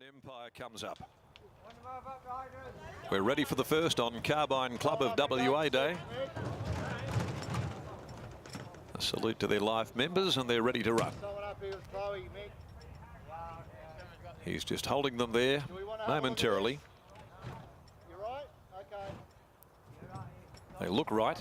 Empire comes up. We're ready for the first on Carbine Club of WA Day. A salute to their life members, and they're ready to run. He's just holding them there momentarily. They look right.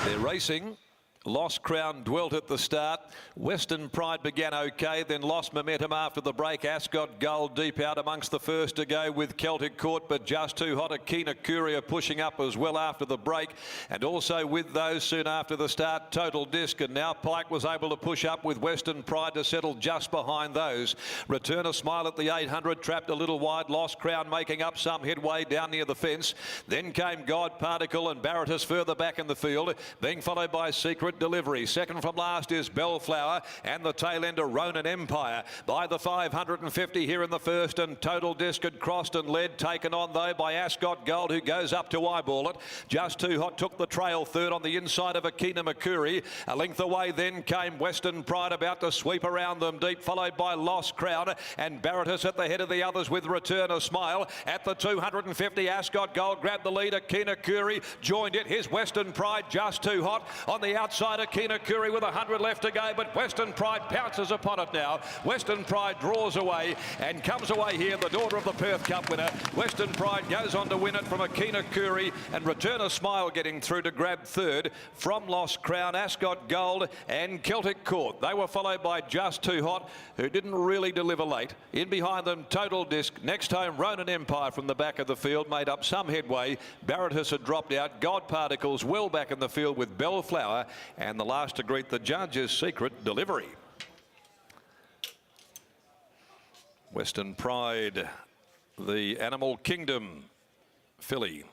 They're racing. Lost Crown dwelt at the start. Western Pride began okay, then lost momentum after the break. Ascot Gold deep out amongst the first to go with Celtic Court, but just too hot. Akina Courier pushing up as well after the break, and also with those soon after the start, Total Disc, and now Pike was able to push up with Western Pride to settle just behind those. Return a Smile at the 800, trapped a little wide. Lost Crown making up some headway down near the fence. Then came God Particle and Barrettus further back in the field, being followed by Secret Delivery. Second from last is Bellflower, and the tail ender Ronin Empire by the 550 here in the first, and Total Disc had crossed and led, taken on though by Ascot Gold, who goes up to eyeball it. Just Too Hot took the trail third on the inside of Akina Makuri. A length away then came Western Pride, about to sweep around them deep, followed by Lost Crown, and Barrettus at the head of the others with Return a Smile. At the 250, Ascot Gold grabbed the lead. Akina Makuri joined it. Here's Western Pride, Just Too Hot on the outside. Akina Makuri with 100 left to go, but Western Pride pounces upon it now. Western Pride draws away and comes away here, the daughter of the Perth Cup winner. Western Pride goes on to win it from Akina Makuri, and Return a Smile getting through to grab third from Lost Crown, Ascot Gold and Celtic Court. They were followed by Just Too Hot, who didn't really deliver late. In behind them, Total Disc. Next home, Ronin Empire from the back of the field made up some headway. Barrettus had dropped out. God Particles well back in the field with Bellflower, and the last to greet the judge is Secret Delivery. Western Pride, the Animal Kingdom filly.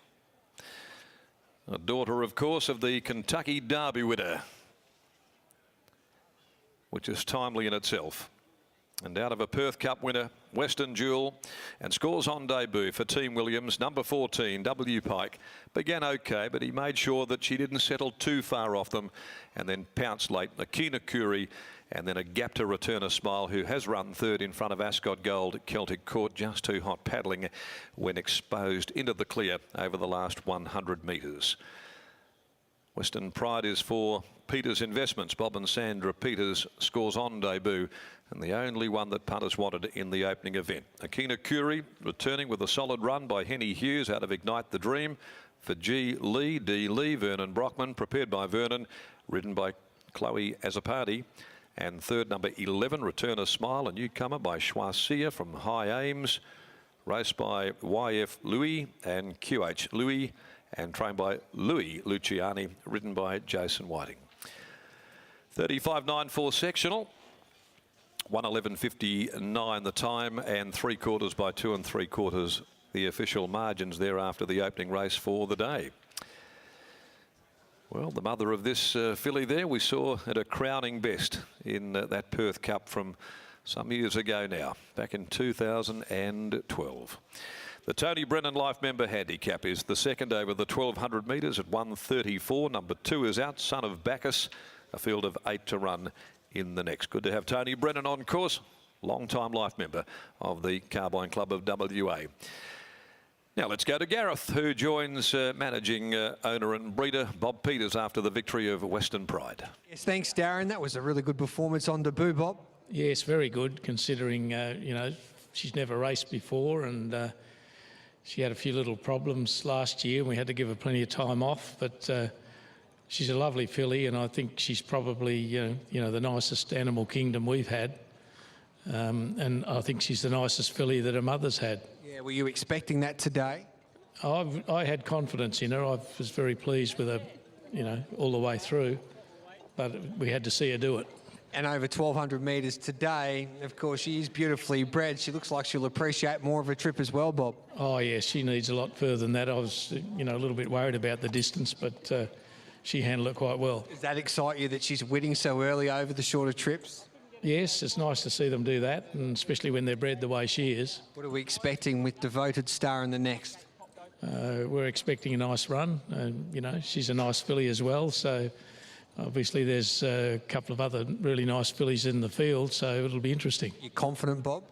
A daughter, of course, of the Kentucky Derby winner, which is timely in itself. And out of a Perth Cup winner, Western Jewel, and scores on debut for Team Williams. Number 14, W. Pike, began okay, but he made sure that she didn't settle too far off them, and then pounced late. Akina Makuri, and then a gap to Return a Smile, who has run third in front of Ascot Gold. Celtic Court Just Too Hot paddling when exposed into the clear over the last 100 metres. Western Pride is for Peters Investments. Bob and Sandra Peters scores on debut, and the only one that punters wanted in the opening event. Akina Makuri returning with a solid run by Henny Hughes out of Ignite the Dream. For G. Lee, D. Lee, Vernon Brockman, prepared by Vernon, ridden by Chloe Azapati. And third, number 11, Return a Smile, a newcomer by Schwarzia from High Ames. Raced by YF Louis and QH Louis, and trained by Louis Luciani, ridden by Jason Whiting. 35.94 sectional, 1:11.59 the time, and 3/4 by 2 3/4 the official margins there after the opening race for the day. Well, the mother of this filly there we saw at a crowning best in that Perth Cup from some years ago now, back in 2012. The Tony Brennan Life Member Handicap is the second over the 1200 metres at 1:34. Number 2 is out, Son of Bacchus, a field of 8 to run in the next. Good to have Tony Brennan on course, long-time life member of the Carbine Club of WA. Now let's go to Gareth, who joins managing owner and breeder Bob Peters after the victory of Western Pride. Yes, thanks, Darren. That was a really good performance on debut, Bob. Yes, very good, considering, you know, she's never raced before, and she had a few little problems last year, and we had to give her plenty of time off, but she's a lovely filly, and I think she's probably, you know, the nicest Animal Kingdom we've had. And I think she's the nicest filly that her mother's had. Yeah, were you expecting that today? I had confidence in her. I was very pleased with her, you know, all the way through, but we had to see her do it. And over 1200 metres today, of course, she is beautifully bred. She looks like she'll appreciate more of a trip as well, Bob. Oh, yeah, she needs a lot further than that. I was, you know, a little bit worried about the distance, but she handled it quite well. Does that excite you that she's winning so early over the shorter trips? Yes, it's nice to see them do that, and especially when they're bred the way she is. What are we expecting with Devoted Star in the next? We're expecting a nice run. You know, she's a nice filly as well, so Obviously, there's a couple of other really nice fillies in the field, so it'll be interesting. You confident, Bob?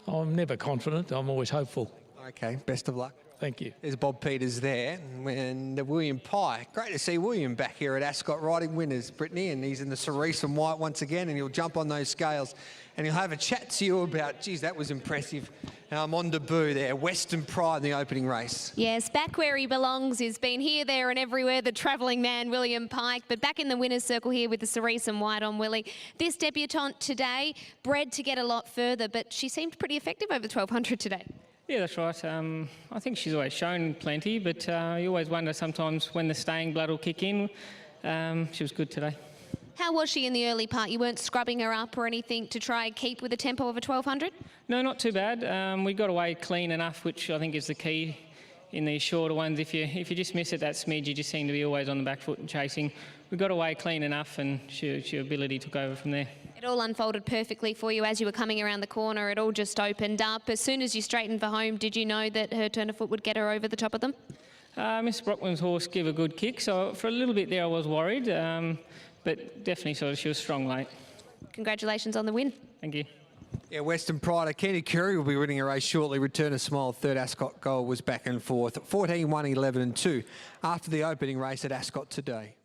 I'm never confident. I'm always hopeful. Okay, best of luck. Thank you. There's Bob Peters there, and William Pye. Great to see William back here at Ascot riding winners, Brittany, and he's in the cerise and white once again, and he'll jump on those scales, and he'll have a chat to you about, geez, that was impressive. On debut there, Western Pride in the opening race. Yes, back where he belongs. He's been here, there and everywhere, the travelling man, William Pike, but back in the winner's circle here with the cerise and white on Willie. This debutante today, bred to get a lot further, but she seemed pretty effective over 1200 today. Yeah, that's right. I think she's always shown plenty, but you always wonder sometimes when the staying blood will kick in. She was good today. How was she in the early part? You weren't scrubbing her up or anything to try and keep with a tempo of a 1200? No, not too bad. We got away clean enough, which I think is the key in these shorter ones. If you just miss it that smidge, you just seem to be always on the back foot and chasing. We got away clean enough, and her ability took over from there. It all unfolded perfectly for you as you were coming around the corner. It all just opened up. As soon as you straightened for home, did you know that her turn of foot would get her over the top of them? Miss Brockman's horse gave a good kick, so for a little bit there I was worried, but definitely sort of she was strong late. Congratulations on the win. Thank you. Yeah, Western Pride. Kenny Curry will be winning a race shortly. Return a Smile, third Ascot goal was back and forth. 14, 1, 11 and 2 after the opening race at Ascot today.